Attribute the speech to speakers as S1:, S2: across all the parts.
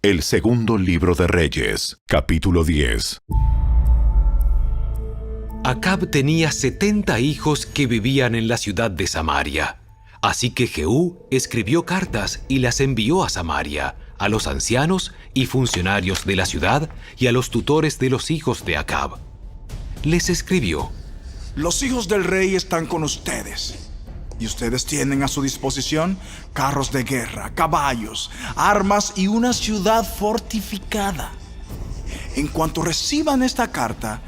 S1: El segundo libro de Reyes, capítulo 10.
S2: Acab tenía 70 hijos que vivían en la ciudad de Samaria. Así que Jehú escribió cartas y las envió a Samaria, a los ancianos y funcionarios de la ciudad y a los tutores de los hijos de Acab. Les escribió:
S3: Los hijos del rey están con ustedes, y ustedes tienen a su disposición carros de guerra, caballos, armas y una ciudad fortificada. En cuanto reciban esta carta,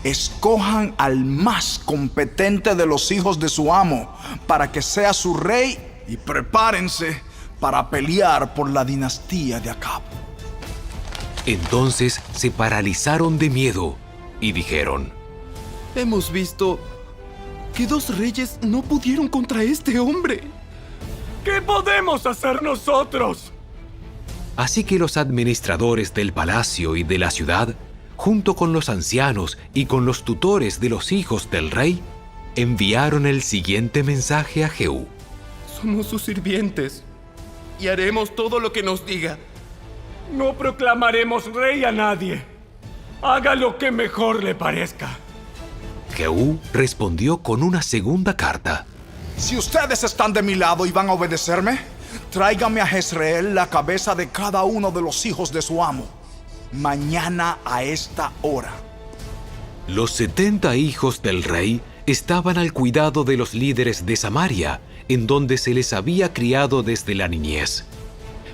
S3: escojan al más competente de los hijos de su amo para que sea su rey y prepárense para pelear por la dinastía de Acab.
S2: Entonces se paralizaron de miedo y dijeron:
S4: Hemos visto que 2 reyes no pudieron contra este hombre.
S5: ¿Qué podemos hacer nosotros?
S2: Así que los administradores del palacio y de la ciudad, junto con los ancianos y con los tutores de los hijos del rey, enviaron el siguiente mensaje a Jehú:
S4: Somos sus sirvientes y haremos todo lo que nos diga.
S5: No proclamaremos rey a nadie. Haga lo que mejor le parezca.
S2: Jehú respondió con una segunda carta.
S3: Si ustedes están de mi lado y van a obedecerme, tráiganme a Jezreel la cabeza de cada uno de los hijos de su amo, mañana a esta hora.
S2: Los 70 hijos del rey estaban al cuidado de los líderes de Samaria, en donde se les había criado desde la niñez.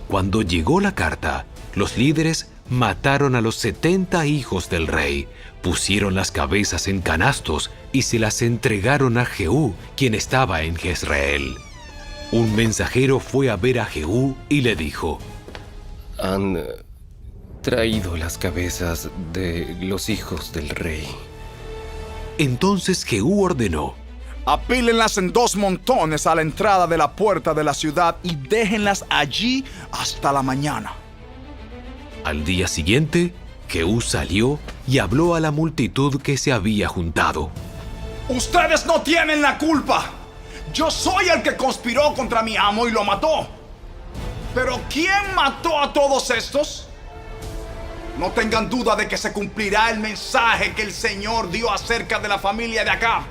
S2: Cuando llegó la carta, los líderes mataron a los 70 hijos del rey, pusieron las cabezas en canastos y se las entregaron a Jehú, quien estaba en Jezreel. Un mensajero fue a ver a Jehú y le dijo:
S6: Han traído las cabezas de los hijos del rey.
S2: Entonces Jehú ordenó:
S3: Apílenlas en 2 montones a la entrada de la puerta de la ciudad y déjenlas allí hasta la mañana.
S2: Al día siguiente, Jehú salió y habló a la multitud que se había juntado.
S3: Ustedes no tienen la culpa. Yo soy el que conspiró contra mi amo y lo mató. Pero ¿quién mató a todos estos? No tengan duda de que se cumplirá el mensaje que el Señor dio acerca de la familia de Acab.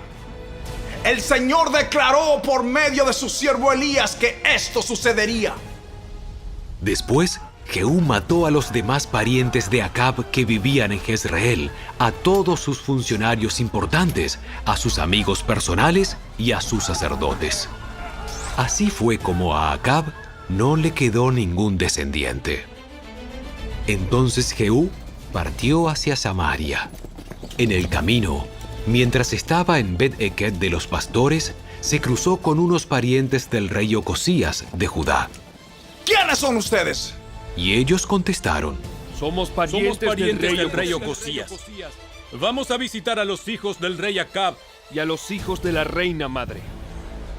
S3: El Señor declaró por medio de su siervo Elías que esto sucedería.
S2: Después, Jehú mató a los demás parientes de Acab que vivían en Jezreel, a todos sus funcionarios importantes, a sus amigos personales y a sus sacerdotes. Así fue como a Acab no le quedó ningún descendiente. Entonces Jehú partió hacia Samaria. En el camino, mientras estaba en Bet-Eked de los pastores, se cruzó con unos parientes del rey Ocosías de Judá.
S3: ¿Quiénes son ustedes?
S2: Y ellos contestaron:
S7: Somos parientes del rey Ocosías. Vamos a visitar a los hijos del rey Acab
S4: Y a los hijos de la reina madre.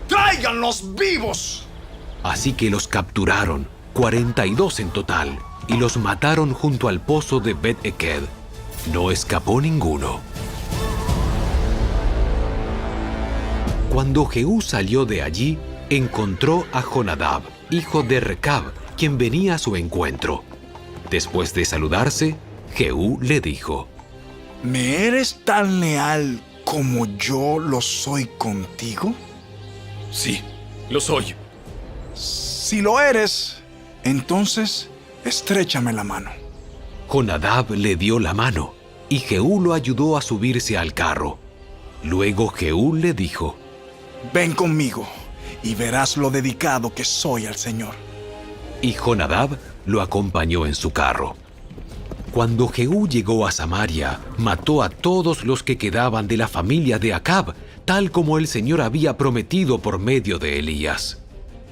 S3: ¡Tráiganlos vivos!
S2: Así que los capturaron, 42 en total, y los mataron junto al pozo de Bet-Eked. No escapó ninguno. Cuando Jehú salió de allí, encontró a Jonadab, hijo de Recab, quien venía a su encuentro. Después de saludarse, Jehú le dijo:
S3: ¿Me eres tan leal como yo lo soy contigo?
S7: Sí, lo soy.
S3: Si lo eres, entonces estréchame la mano.
S2: Jonadab le dio la mano, y Jehú lo ayudó a subirse al carro. Luego Jehú le dijo:
S3: Ven conmigo y verás lo dedicado que soy al Señor.
S2: Y Jonadab lo acompañó en su carro. Cuando Jehú llegó a Samaria, mató a todos los que quedaban de la familia de Acab, tal como el Señor había prometido por medio de Elías.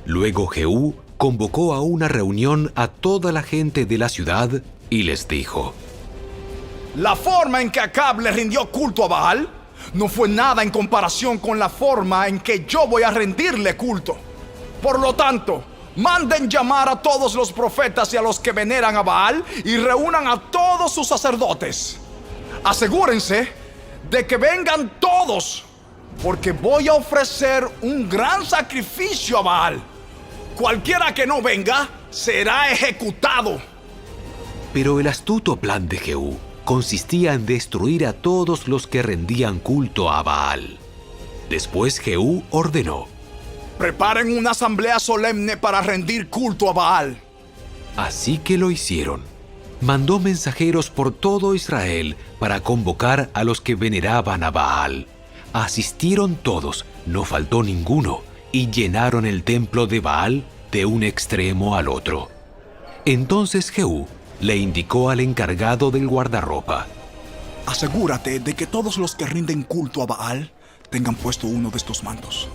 S2: Luego Jehú convocó a una reunión a toda la gente de la ciudad y les dijo:
S3: La forma en que Acab le rindió culto a Baal no fue nada en comparación con la forma en que yo voy a rendirle culto. Por lo tanto, manden llamar a todos los profetas y a los que veneran a Baal y reúnan a todos sus sacerdotes. Asegúrense de que vengan todos, porque voy a ofrecer un gran sacrificio a Baal. Cualquiera que no venga será ejecutado.
S2: Pero el astuto plan de Jehú consistía en destruir a todos los que rendían culto a Baal. Después Jehú ordenó:
S3: Preparen una asamblea solemne para rendir culto a Baal.
S2: Así que lo hicieron. Mandó mensajeros por todo Israel para convocar a los que veneraban a Baal. Asistieron todos, no faltó ninguno, y llenaron el templo de Baal de un extremo al otro. Entonces Jehú le indicó al encargado del guardarropa:
S3: Asegúrate de que todos los que rinden culto a Baal tengan puesto uno de estos mantos.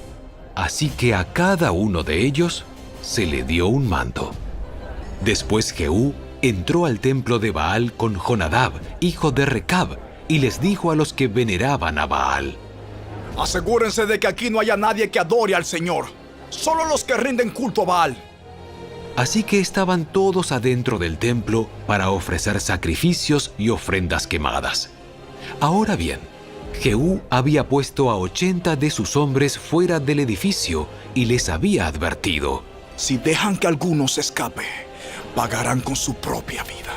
S2: Así que a cada uno de ellos se le dio un manto. Después Jehú entró al templo de Baal con Jonadab, hijo de Recab, y les dijo a los que veneraban a Baal:
S3: Asegúrense de que aquí no haya nadie que adore al Señor, solo los que rinden culto a Baal.
S2: Así que estaban todos adentro del templo para ofrecer sacrificios y ofrendas quemadas. Ahora bien, Jehú había puesto a 80 de sus hombres fuera del edificio y les había advertido:
S3: Si dejan que alguno se escape, pagarán con su propia vida.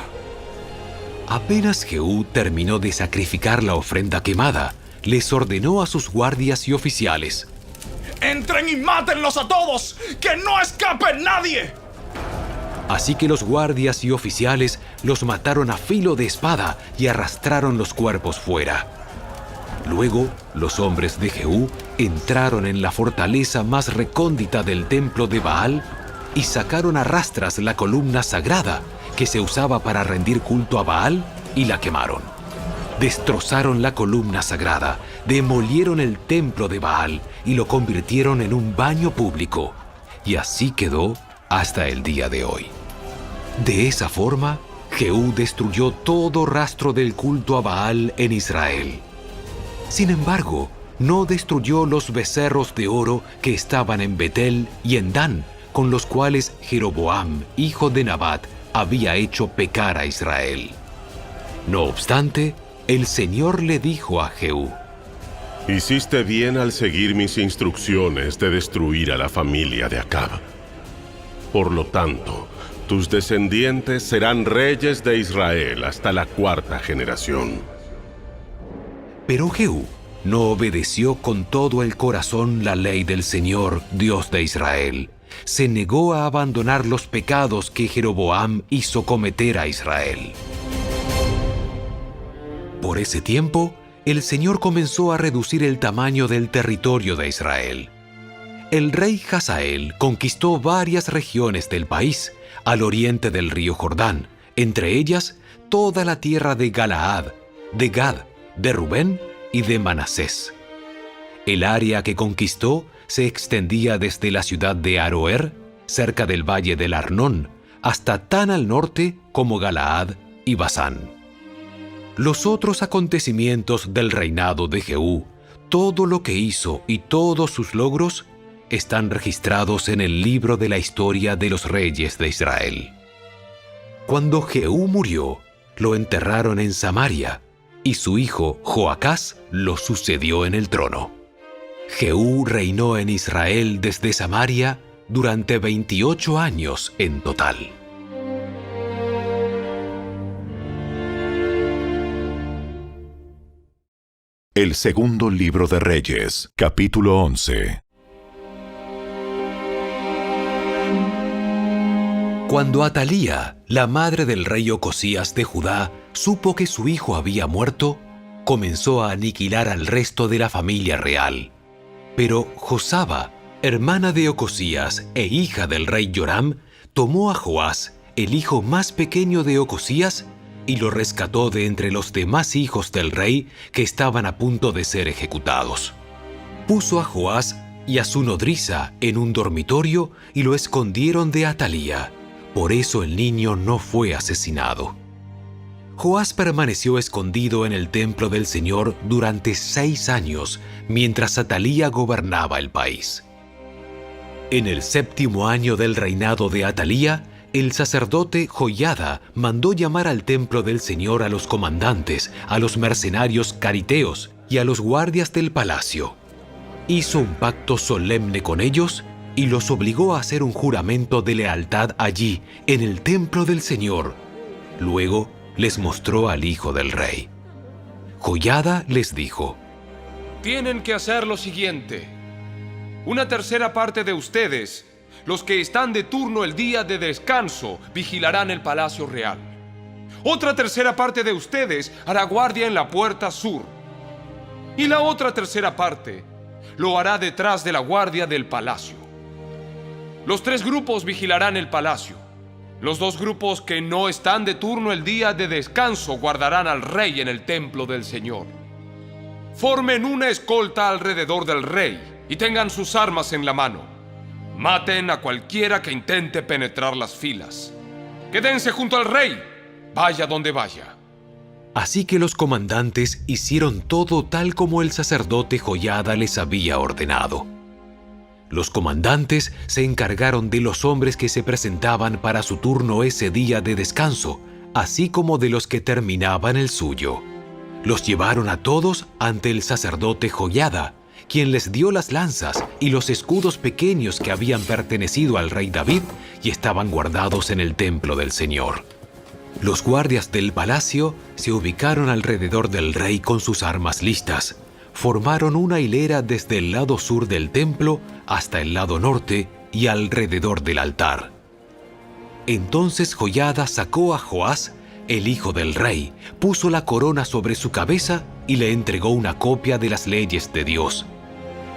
S2: Apenas Jehú terminó de sacrificar la ofrenda quemada, les ordenó a sus guardias y oficiales:
S3: ¡Entren y mátenlos a todos! ¡Que no escape nadie!
S2: Así que los guardias y oficiales los mataron a filo de espada y arrastraron los cuerpos fuera. Luego, los hombres de Jehú entraron en la fortaleza más recóndita del templo de Baal y sacaron a rastras la columna sagrada que se usaba para rendir culto a Baal y la quemaron. Destrozaron la columna sagrada, demolieron el templo de Baal y lo convirtieron en un baño público. Y así quedó hasta el día de hoy. De esa forma, Jehú destruyó todo rastro del culto a Baal en Israel. Sin embargo, no destruyó los becerros de oro que estaban en Betel y en Dan, con los cuales Jeroboam, hijo de Nabat, había hecho pecar a Israel. No obstante, el Señor le dijo a Jehú:
S1: Hiciste bien al seguir mis instrucciones de destruir a la familia de Acab. Por lo tanto, tus descendientes serán reyes de Israel hasta la 4ª generación.
S2: Pero Jehú no obedeció con todo el corazón la ley del Señor, Dios de Israel. Se negó a abandonar los pecados que Jeroboam hizo cometer a Israel. Por ese tiempo, el Señor comenzó a reducir el tamaño del territorio de Israel. El rey Hazael conquistó varias regiones del país, al oriente del río Jordán, entre ellas toda la tierra de Galaad, de Gad, de Rubén y de Manasés. El área que conquistó se extendía desde la ciudad de Aroer, cerca del valle del Arnón, hasta tan al norte como Galaad y Basán. Los otros acontecimientos del reinado de Jehú, todo lo que hizo y todos sus logros, están registrados en el libro de la historia de los reyes de Israel. Cuando Jehú murió, lo enterraron en Samaria, y su hijo Joacás lo sucedió en el trono. Jehú reinó en Israel desde Samaria durante 28 años en total.
S1: El segundo libro de Reyes, capítulo 11.
S2: Cuando Atalía, la madre del rey Ocosías de Judá, supo que su hijo había muerto, comenzó a aniquilar al resto de la familia real. Pero Josaba, hermana de Ocosías e hija del rey Joram, tomó a Joás, el hijo más pequeño de Ocosías, y lo rescató de entre los demás hijos del rey que estaban a punto de ser ejecutados. Puso a Joás y a su nodriza en un dormitorio y lo escondieron de Atalía. Por eso el niño no fue asesinado. Joás permaneció escondido en el templo del Señor durante 6 años, mientras Atalía gobernaba el país. En el 7º año del reinado de Atalía, el sacerdote Joiada mandó llamar al templo del Señor a los comandantes, a los mercenarios cariteos y a los guardias del palacio. Hizo un pacto solemne con ellos y los obligó a hacer un juramento de lealtad allí, en el templo del Señor, Luego les mostró al hijo del rey. Joiada les dijo:
S8: Tienen que hacer lo siguiente. Una tercera parte de ustedes, los que están de turno el día de descanso, vigilarán el palacio real. Otra tercera parte de ustedes hará guardia en la puerta sur. Y la otra tercera parte lo hará detrás de la guardia del palacio. Los 3 grupos vigilarán el palacio. Los 2 grupos que no están de turno el día de descanso guardarán al rey en el templo del Señor. Formen una escolta alrededor del rey y tengan sus armas en la mano. Maten a cualquiera que intente penetrar las filas. Quédense junto al rey, vaya donde vaya.
S2: Así que los comandantes hicieron todo tal como el sacerdote Joiada les había ordenado. Los comandantes se encargaron de los hombres que se presentaban para su turno ese día de descanso, así como de los que terminaban el suyo. Los llevaron a todos ante el sacerdote Joiada, quien les dio las lanzas y los escudos pequeños que habían pertenecido al rey David y estaban guardados en el templo del Señor. Los guardias del palacio se ubicaron alrededor del rey con sus armas listas. Formaron una hilera desde el lado sur del templo hasta el lado norte y alrededor del altar. Entonces Joiada sacó a Joás, el hijo del rey, puso la corona sobre su cabeza y le entregó una copia de las leyes de Dios.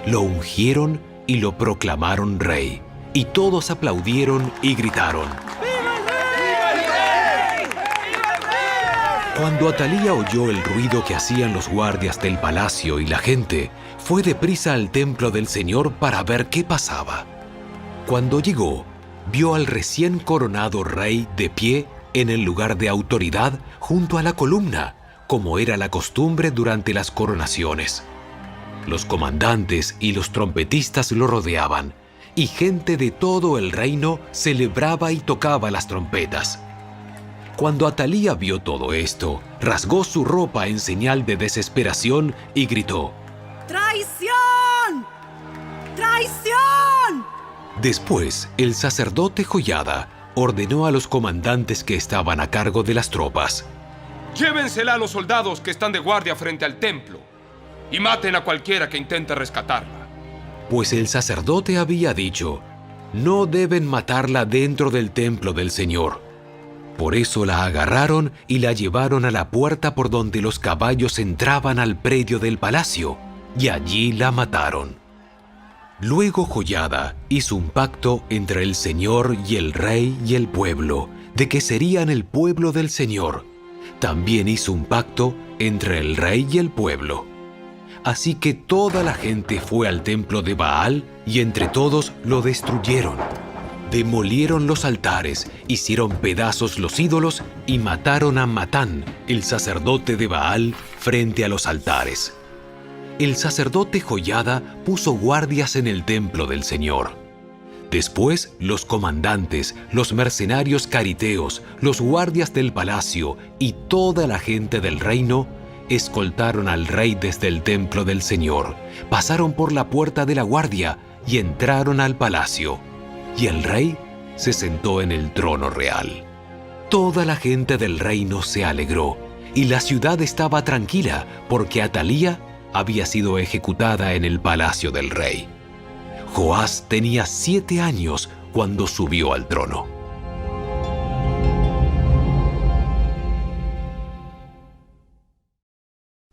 S2: Lo ungieron y lo proclamaron rey, y todos aplaudieron y gritaron: Cuando Atalía oyó el ruido que hacían los guardias del palacio y la gente, fue deprisa al templo del Señor para ver qué pasaba. Cuando llegó, vio al recién coronado rey de pie en el lugar de autoridad junto a la columna, como era la costumbre durante las coronaciones. Los comandantes y los trompetistas lo rodeaban, y gente de todo el reino celebraba y tocaba las trompetas. Cuando Atalía vio todo esto, rasgó su ropa en señal de desesperación y gritó:
S9: ¡Traición! ¡Traición!
S2: Después, el sacerdote Joiada ordenó a los comandantes que estaban a cargo de las tropas:
S8: Llévensela a los soldados que están de guardia frente al templo y maten a cualquiera que intente rescatarla.
S2: Pues el sacerdote había dicho: no deben matarla dentro del templo del Señor. Por eso la agarraron y la llevaron a la puerta por donde los caballos entraban al predio del palacio, y allí la mataron. Luego Joiada hizo un pacto entre el Señor y el rey y el pueblo, de que serían el pueblo del Señor. También hizo un pacto entre el rey y el pueblo. Así que toda la gente fue al templo de Baal y entre todos lo destruyeron. Demolieron los altares, hicieron pedazos los ídolos y mataron a Matán, el sacerdote de Baal, frente a los altares. El sacerdote Joiada puso guardias en el templo del Señor. Después, los comandantes, los mercenarios cariteos, los guardias del palacio y toda la gente del reino escoltaron al rey desde el templo del Señor, pasaron por la puerta de la guardia y entraron al palacio. Y el rey se sentó en el trono real. Toda la gente del reino se alegró, y la ciudad estaba tranquila porque Atalía había sido ejecutada en el palacio del rey. Joás tenía 7 años cuando subió al trono.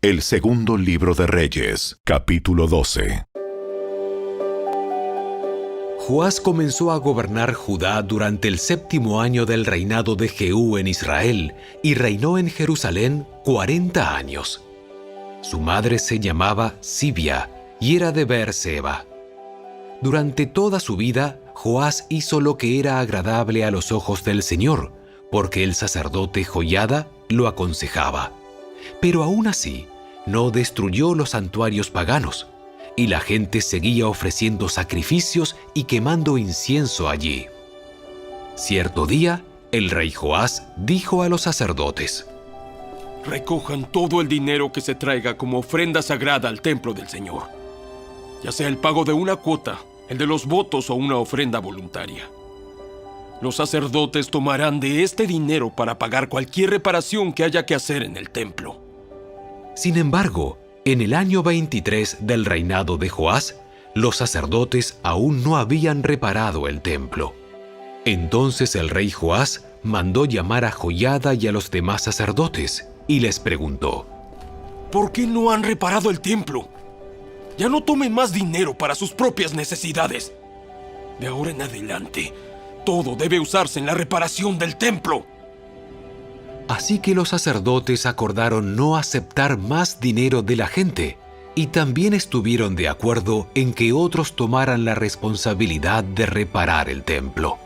S10: El segundo libro de Reyes, capítulo 12.
S2: Joás comenzó a gobernar Judá durante el 7º año del reinado de Jehú en Israel y reinó en Jerusalén 40 años. Su madre se llamaba Sibia y era de Beerseba. Durante toda su vida, Joás hizo lo que era agradable a los ojos del Señor, porque el sacerdote Joiada lo aconsejaba. Pero aún así, no destruyó los santuarios paganos, y la gente seguía ofreciendo sacrificios y quemando incienso allí. Cierto día, el rey Joás dijo a los sacerdotes:
S7: Recojan todo el dinero que se traiga como ofrenda sagrada al templo del Señor, ya sea el pago de una cuota, el de los votos o una ofrenda voluntaria. Los sacerdotes tomarán de este dinero para pagar cualquier reparación que haya que hacer en el templo.
S2: Sin embargo, en el año 23 del reinado de Joás, los sacerdotes aún no habían reparado el templo. Entonces el rey Joás mandó llamar a Joiada y a los demás sacerdotes y les preguntó:
S7: ¿Por qué no han reparado el templo? Ya no tomen más dinero para sus propias necesidades. De ahora en adelante, todo debe usarse en la reparación del templo.
S2: Así que los sacerdotes acordaron no aceptar más dinero de la gente y también estuvieron de acuerdo en que otros tomaran la responsabilidad de reparar el templo.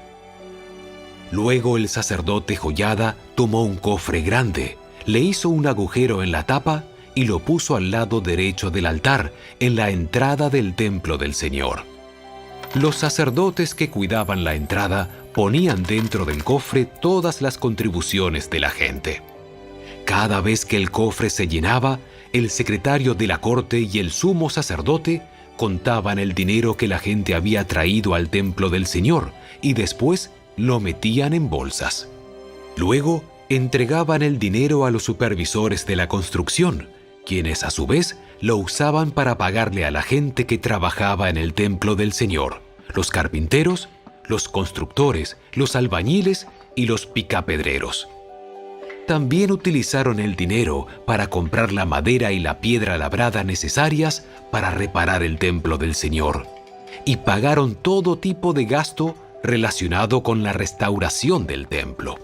S2: Luego el sacerdote Joiada tomó un cofre grande, le hizo un agujero en la tapa y lo puso al lado derecho del altar, en la entrada del templo del Señor. Los sacerdotes que cuidaban la entrada ponían dentro del cofre todas las contribuciones de la gente. Cada vez que el cofre se llenaba, el secretario de la corte y el sumo sacerdote contaban el dinero que la gente había traído al templo del Señor y después lo metían en bolsas. Luego entregaban el dinero a los supervisores de la construcción, quienes a su vez lo usaban para pagarle a la gente que trabajaba en el templo del Señor, los carpinteros, los constructores, los albañiles y los picapedreros. También utilizaron el dinero para comprar la madera y la piedra labrada necesarias para reparar el templo del Señor, y pagaron todo tipo de gasto relacionado con la restauración del templo.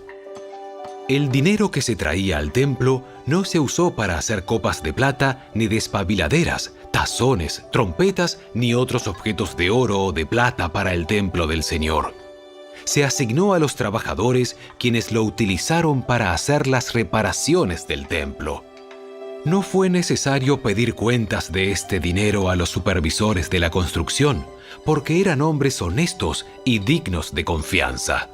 S2: El dinero que se traía al templo no se usó para hacer copas de plata, ni despabiladeras, tazones, trompetas, ni otros objetos de oro o de plata para el templo del Señor. Se asignó a los trabajadores, quienes lo utilizaron para hacer las reparaciones del templo. No fue necesario pedir cuentas de este dinero a los supervisores de la construcción, porque eran hombres honestos y dignos de confianza.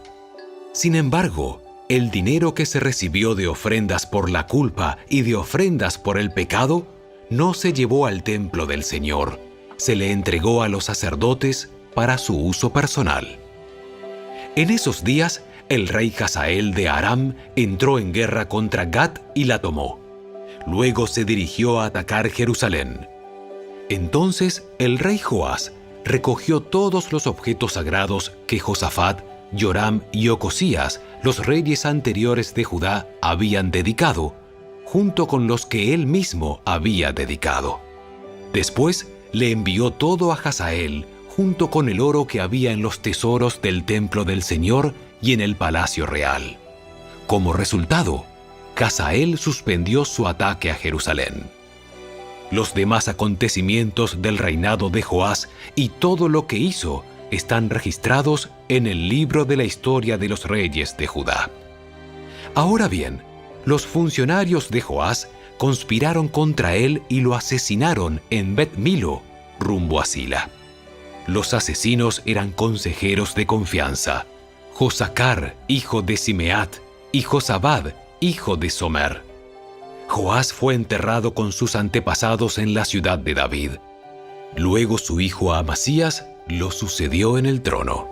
S2: Sin embargo, el dinero que se recibió de ofrendas por la culpa y de ofrendas por el pecado no se llevó al templo del Señor, se le entregó a los sacerdotes para su uso personal. En esos días, el rey Hazael de Aram entró en guerra contra Gat y la tomó. Luego se dirigió a atacar Jerusalén. Entonces el rey Joás recogió todos los objetos sagrados que Josafat, Joram y Ocosías, los reyes anteriores de Judá, habían dedicado, junto con los que él mismo había dedicado. Después le envió todo a Hazael, junto con el oro que había en los tesoros del templo del Señor y en el palacio real. Como resultado, Hazael suspendió su ataque a Jerusalén. Los demás acontecimientos del reinado de Joás y todo lo que hizo están registrados en el libro de la historia de los reyes de Judá. Ahora bien, los funcionarios de Joás conspiraron contra él y lo asesinaron en Bet Milo, rumbo a Sila. Los asesinos eran consejeros de confianza: Josacar, hijo de Simeat, y Josabad, hijo de Somer. Joás fue enterrado con sus antepasados en la ciudad de David. Luego su hijo Amasías lo sucedió en el trono.